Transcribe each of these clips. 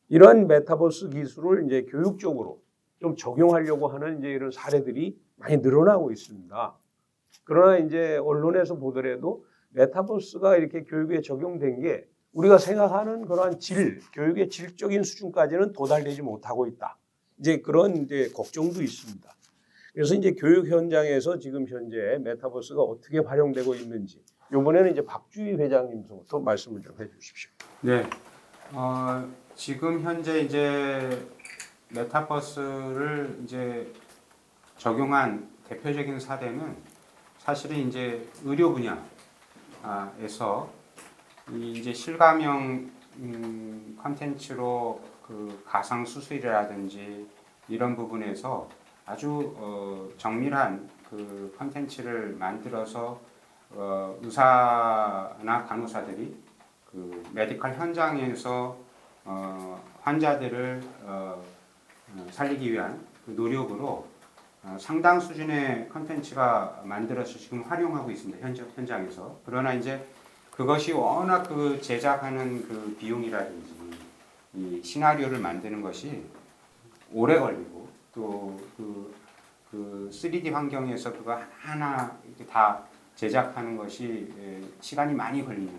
이런 메타버스 기술을 이제 교육적으로 좀 적용하려고 하는 이제 이런 사례들이 많이 늘어나고 있습니다. 그러나 이제 언론에서 보더라도 메타버스가 이렇게 교육에 적용된 게 우리가 생각하는 그러한 교육의 질적인 수준까지는 도달되지 못하고 있다. 이제 그런 이제 걱정도 있습니다. 그래서 이제 교육 현장에서 지금 현재 메타버스가 어떻게 활용되고 있는지 이번에는 이제 박주희 회장님부터 말씀을 좀 해주십시오. 네, 지금 현재 이제 메타버스를 이제 적용한 대표적인 사례는 사실은 이제 의료 분야에서 이제 실감형 컨텐츠로 그 가상 수술이라든지 이런 부분에서 아주 정밀한 그 컨텐츠를 만들어서 의사나 간호사들이 그 메디컬 현장에서 환자들을 살리기 위한 그 노력으로 상당 수준의 컨텐츠가 만들어서 지금 활용하고 있습니다. 현장에서. 그러나 이제 그것이 워낙 그 제작하는 그 비용이라든지 이 시나리오를 만드는 것이 오래 걸리고 또 그 3D 환경에서 그거 하나 이렇게 다 제작하는 것이 시간이 많이 걸리는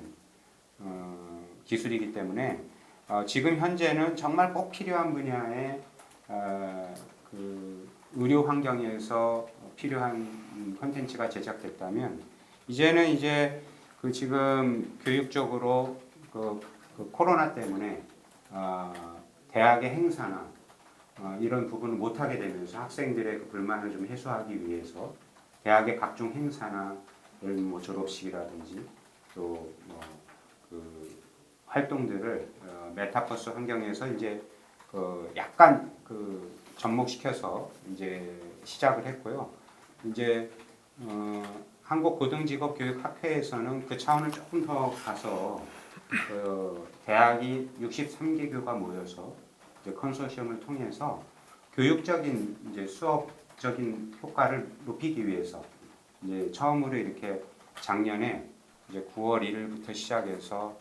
기술이기 때문에 지금 현재는 정말 꼭 필요한 분야의 그 의료 환경에서 필요한 콘텐츠가 제작됐다면 이제는 이제 그 지금 교육적으로 그 코로나 때문에 대학의 행사나 이런 부분을 못하게 되면서 학생들의 그 불만을 좀 해소하기 위해서 대학의 각종 행사나 뭐 졸업식이라든지 또 그 활동들을 메타버스 환경에서 이제 약간 그 접목시켜서 이제 시작을 했고요. 이제 한국고등직업교육학회에서는 그 차원을 조금 더 가서 대학이 63개교가 모여서 이제 컨소시엄을 통해서 교육적인 이제 수업적인 효과를 높이기 위해서 이제 처음으로 이렇게 작년에 이제 9월 1일부터 시작해서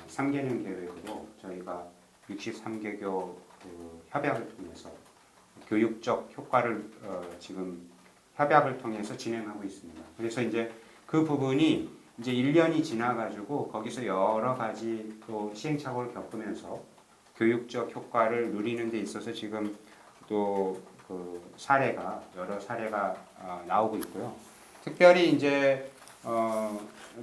3개년 계획으로 저희가 63개교 그 협약을 통해서 교육적 효과를 지금 협약을 통해서 진행하고 있습니다. 그래서 이제 그 부분이 이제 1년이 지나가지고 거기서 여러 가지 또 시행착오를 겪으면서 교육적 효과를 누리는 데 있어서 지금 또 그 여러 사례가 나오고 있고요. 특별히 이제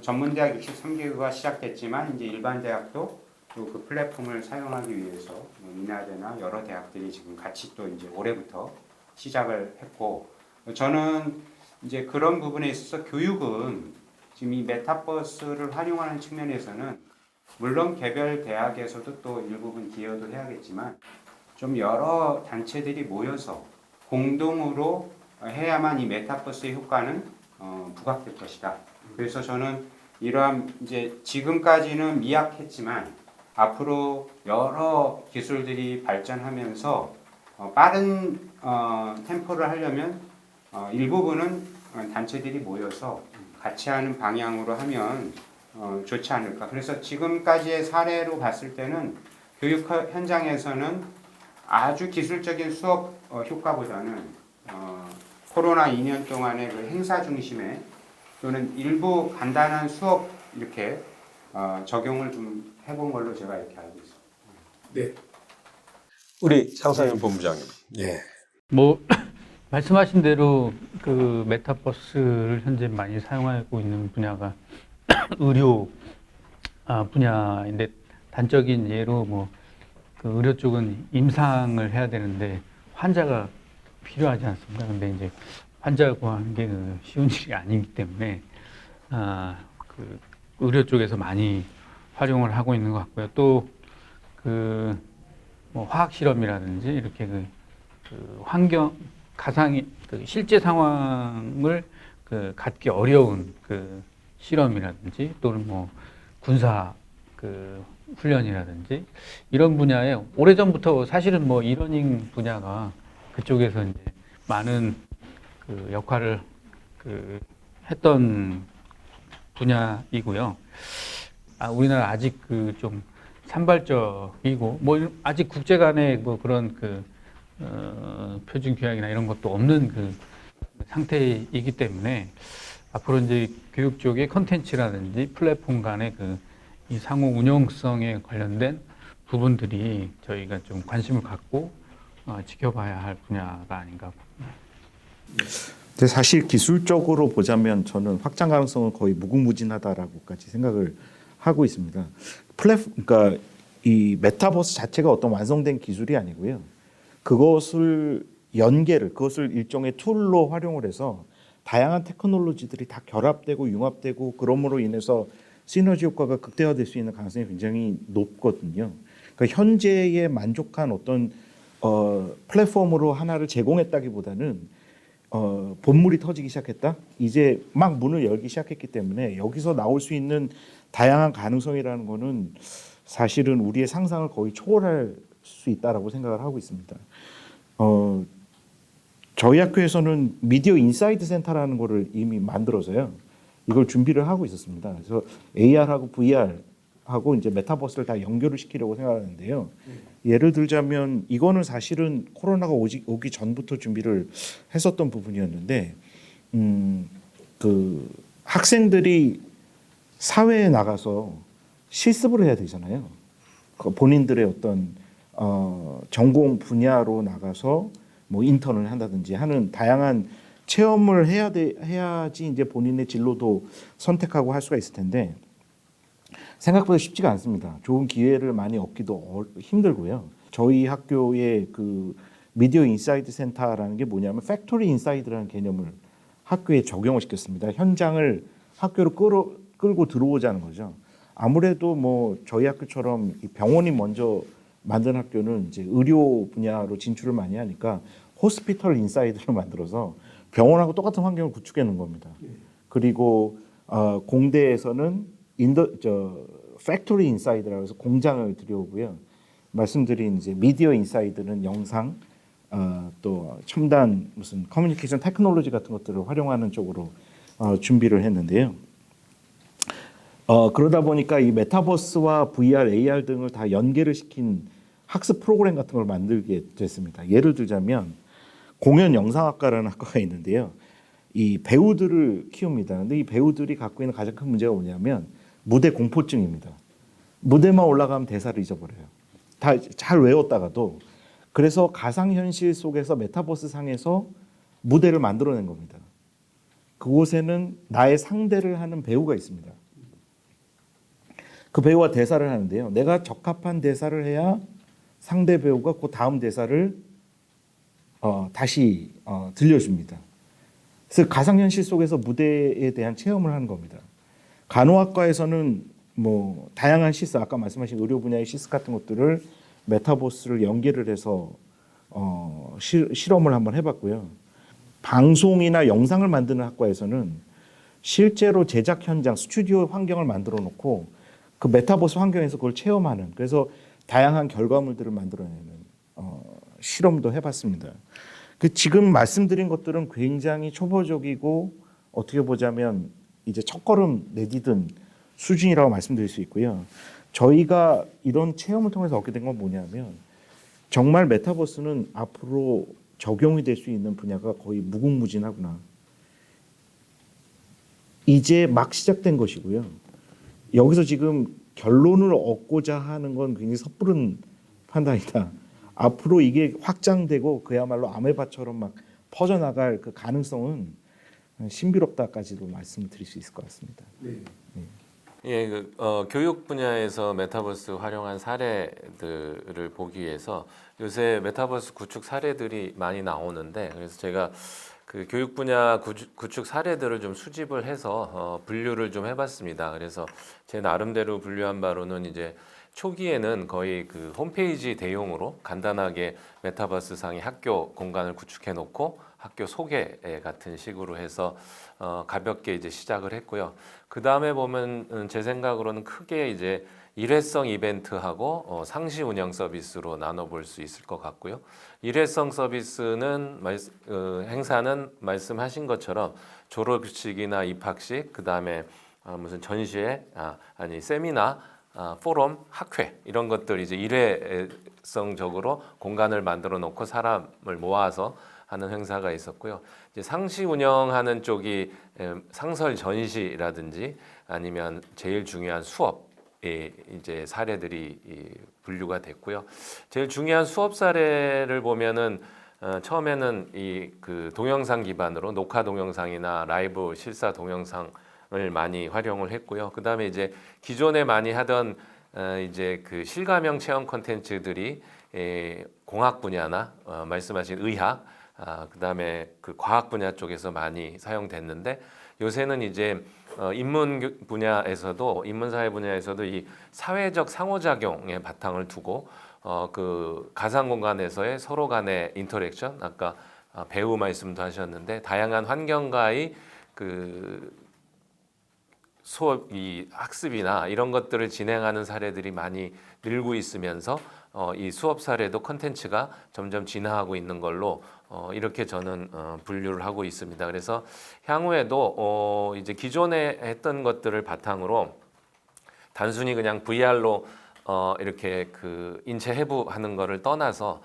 전문대학 63개교가 시작됐지만 이제 일반 대학도 또 그 플랫폼을 사용하기 위해서 인하대나 여러 대학들이 지금 같이 또 이제 올해부터 시작을 했고 저는 이제 그런 부분에 있어서 교육은 지금 이 메타버스를 활용하는 측면에서는 물론 개별 대학에서도 또 일부분 기여도 해야겠지만 좀 여러 단체들이 모여서 공동으로 해야만 이 메타버스의 효과는 부각될 것이다. 그래서 저는 이러한 이제 지금까지는 미약했지만 앞으로 여러 기술들이 발전하면서 빠른 템포를 하려면 일부분은 단체들이 모여서 같이 하는 방향으로 하면 좋지 않을까. 그래서 지금까지의 사례로 봤을 때는 교육 현장에서는 아주 기술적인 수업 효과보다는 코로나 2년 동안의 그 행사 중심의 또는 일부 간단한 수업 이렇게 적용을 좀 해본 걸로 제가 이렇게 알고 있습니다. 네. 우리 장상현 본부장님. 예. 뭐 말씀하신 대로 그 메타버스를 현재 많이 사용하고 있는 분야가 의료 분야인데 단적인 예로 뭐 그 의료 쪽은 임상을 해야 되는데 환자가 필요하지 않습니까? 근데 이제 환자 구하는 게 쉬운 일이 아니기 때문에 그 의료 쪽에서 많이 활용을 하고 있는 것 같고요. 또 그 뭐 화학 실험이라든지 이렇게 그 환경 가상의 그 실제 상황을 그 갖기 어려운 그 실험이라든지 또는 뭐 군사 그 훈련이라든지 이런 분야에 오래전부터 사실은 뭐 이러닝 분야가 그쪽에서 이제 많은 그 역할을 그 했던 분야이고요. 우리나라 아직 그 좀 찬발적이고 뭐 아직 국제 간의 뭐 그런 표준 규약이나 이런 것도 없는 상태이기 때문에 앞으로 이제 교육 쪽의 컨텐츠라든지 플랫폼 간의 이 상호 운용성에 관련된 부분들이 저희가 좀 관심을 갖고 지켜봐야 할 분야가 아닌가. 근데 사실 기술적으로 보자면 저는 확장 가능성은 거의 무궁무진하다라고까지 생각을 하고 있습니다. 그러니까 이 메타버스 자체가 어떤 완성된 기술이 아니고요. 그것을 일종의 툴로 활용을 해서 다양한 테크놀로지들이 다 결합되고 융합되고 그럼으로 인해서 시너지 효과가 극대화될 수 있는 가능성이 굉장히 높거든요. 그러니까 현재에 만족한 어떤 플랫폼으로 하나를 제공했다기보다는 본물이 터지기 시작했다. 이제 막 문을 열기 시작했기 때문에 여기서 나올 수 있는 다양한 가능성이라는 거는 사실은 우리의 상상을 거의 초월할 수 있다라고 생각을 하고 있습니다. 저희 학교에서는 미디어 인사이트 센터라는 거를 이미 만들어서요. 이걸 준비를 하고 있었습니다. 그래서 AR하고 VR하고 이제 메타버스를 다 연결을 시키려고 생각하는데요. 예를 들자면 이거는 사실은 코로나가 오기 전부터 준비를 했었던 부분이었는데 그 학생들이 사회에 나가서 실습을 해야 되잖아요. 본인들의 어떤 전공 분야로 나가서 뭐 인턴을 한다든지 하는 다양한 체험을 해야지 이제 본인의 진로도 선택하고 할 수가 있을 텐데 생각보다 쉽지가 않습니다. 좋은 기회를 많이 얻기도 힘들고요. 저희 학교의 그 미디어 인사이드 센터라는 게 뭐냐면 팩토리 인사이드라는 개념을 학교에 적용을 시켰습니다. 현장을 학교로 끌고 들어오자는 거죠. 아무래도 뭐 저희 학교처럼 병원이 먼저 만든 학교는 이제 의료 분야로 진출을 많이 하니까 호스피털 인사이드를 만들어서 병원하고 똑같은 환경을 구축해 놓은 겁니다. 그리고 공대에서는 팩토리 인사이드라고 해서 공장을 들여오고요. 말씀드린 이제 미디어 인사이드는 영상, 또 첨단 무슨 커뮤니케이션 테크놀로지 같은 것들을 활용하는 쪽으로 준비를 했는데요. 그러다 보니까 이 메타버스와 VR, AR 등을 다 연계를 시킨 학습 프로그램 같은 걸 만들게 됐습니다. 예를 들자면 공연 영상학과라는 학과가 있는데요. 이 배우들을 키웁니다. 근데 이 배우들이 갖고 있는 가장 큰 문제가 뭐냐면 무대 공포증입니다. 무대만 올라가면 대사를 잊어버려요. 다 잘 외웠다가도. 그래서 가상현실 속에서 메타버스 상에서 무대를 만들어낸 겁니다. 그곳에는 나의 상대를 하는 배우가 있습니다. 그 배우와 대사를 하는데요. 내가 적합한 대사를 해야 상대 배우가 그 다음 대사를 다시 들려줍니다. 그래서 가상현실 속에서 무대에 대한 체험을 하는 겁니다. 간호학과에서는 뭐 다양한 시스, 아까 말씀하신 의료 분야의 시스 같은 것들을 메타버스를 연계를 해서 실험을 한번 해봤고요. 방송이나 영상을 만드는 학과에서는 실제로 제작 현장, 스튜디오 환경을 만들어 놓고 그 메타버스 환경에서 그걸 체험하는, 그래서 다양한 결과물들을 만들어내는 실험도 해봤습니다. 지금 말씀드린 것들은 굉장히 초보적이고 어떻게 보자면 이제 첫걸음 내디딘 수준이라고 말씀드릴 수 있고요. 저희가 이런 체험을 통해서 얻게 된 건 뭐냐면 정말 메타버스는 앞으로 적용이 될 수 있는 분야가 거의 무궁무진하구나. 이제 막 시작된 것이고요. 여기서 지금 결론을 얻고자 하는 건 굉장히 섣부른 판단이다. 앞으로 이게 확장되고 그야말로 아메바처럼 막 퍼져나갈 그 가능성은 신비롭다까지도 말씀을 드릴 수 있을 것 같습니다. 네. 예, 교육 분야에서 메타버스 활용한 사례들을 보기 위해서 요새 메타버스 구축 사례들이 많이 나오는데, 그래서 제가 그 교육 분야 구축 사례들을 좀 수집을 해서 분류를 좀 해봤습니다. 그래서 제 나름대로 분류한 바로는 이제 초기에는 거의 그 홈페이지 대용으로 간단하게 메타버스 상의 학교 공간을 구축해 놓고 학교 소개 같은 식으로 해서 가볍게 이제 시작을 했고요. 그 다음에 보면 제 생각으로는 크게 이제 일회성 이벤트하고 상시 운영 서비스로 나눠볼 수 있을 것 같고요. 일회성 서비스는 행사는 말씀하신 것처럼 졸업식이나 입학식, 그 다음에 무슨 전시회, 세미나, 포럼, 학회 이런 것들 이제 일회성적으로 공간을 만들어 놓고 사람을 모아서 하는 행사가 있었고요. 이제 상시 운영하는 쪽이 상설 전시라든지 아니면 제일 중요한 수업의 이제 사례들이 분류가 됐고요. 제일 중요한 수업 사례를 보면은 처음에는 이 그 동영상 기반으로 녹화 동영상이나 라이브 실사 동영상을 많이 활용을 했고요. 그다음에 이제 기존에 많이 하던 이제 그 실감형 체험 콘텐츠들이 공학 분야나 말씀하신 의학, 그다음에 그 과학 분야 쪽에서 많이 사용됐는데 요새는 이제 인문 분야에서도 인문사회 분야에서도 이 사회적 상호작용에 바탕을 두고 그 가상 공간에서의 서로 간의 인터랙션, 아까 배우 말씀도 하셨는데 다양한 환경과의 그 수업, 이 학습이나 이런 것들을 진행하는 사례들이 많이 늘고 있으면서 이 수업 사례도 컨텐츠가 점점 진화하고 있는 걸로 이렇게 저는 분류를 하고 있습니다. 그래서 향후에도 이제 기존에 했던 것들을 바탕으로 단순히 그냥 VR로 이렇게 그 인체 해부하는 거를 떠나서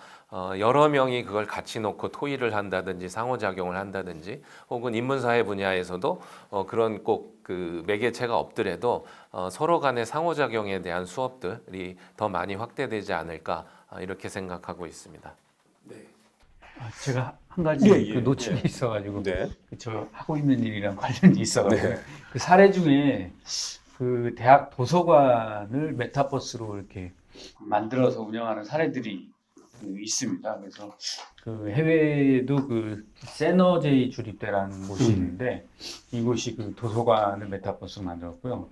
여러 명이 그걸 같이 놓고 토의를 한다든지 상호작용을 한다든지 혹은 인문사회 분야에서도 그런 꼭 그 매개체가 없더라도 서로 간의 상호작용에 대한 수업들이 더 많이 확대되지 않을까 이렇게 생각하고 있습니다. 제가 한 가지 예, 예, 그 놓친 예. 게 있어가지고 네. 저 하고 있는 일이랑 관련이 있어가지고 네. 그 사례 중에 그 대학 도서관을 메타버스로 이렇게 만들어서 운영하는 사례들이 있습니다. 그래서 그 해외에도 그 세너제이 주립대라는 곳이 있는데 이곳이 그 도서관을 메타버스로 만들었고요.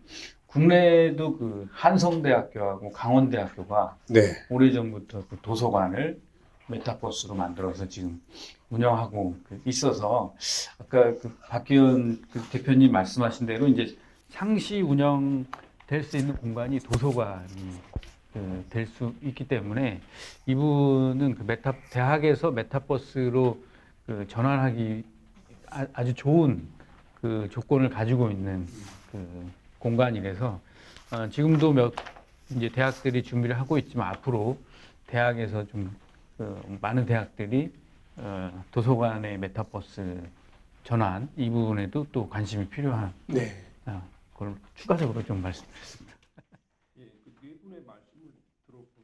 국내에도 그 한성대학교하고 강원대학교가 네. 오래전부터 그 도서관을 메타버스로 만들어서 지금 운영하고 있어서 아까 그 박기현 그 대표님 말씀하신 대로 이제 상시 운영될 수 있는 공간이 도서관이 될 수 있기 때문에 이분은 그 대학에서 메타버스로 그 전환하기 아주 좋은 그 조건을 가지고 있는 그 공간이라서 지금도 이제 대학들이 준비를 하고 있지만 앞으로 대학에서 좀 많은 대학들이 도서관의 메타버스 전환 이 부분에도 또 관심이 필요한 네. 걸 추가적으로 좀 말씀드렸습니다.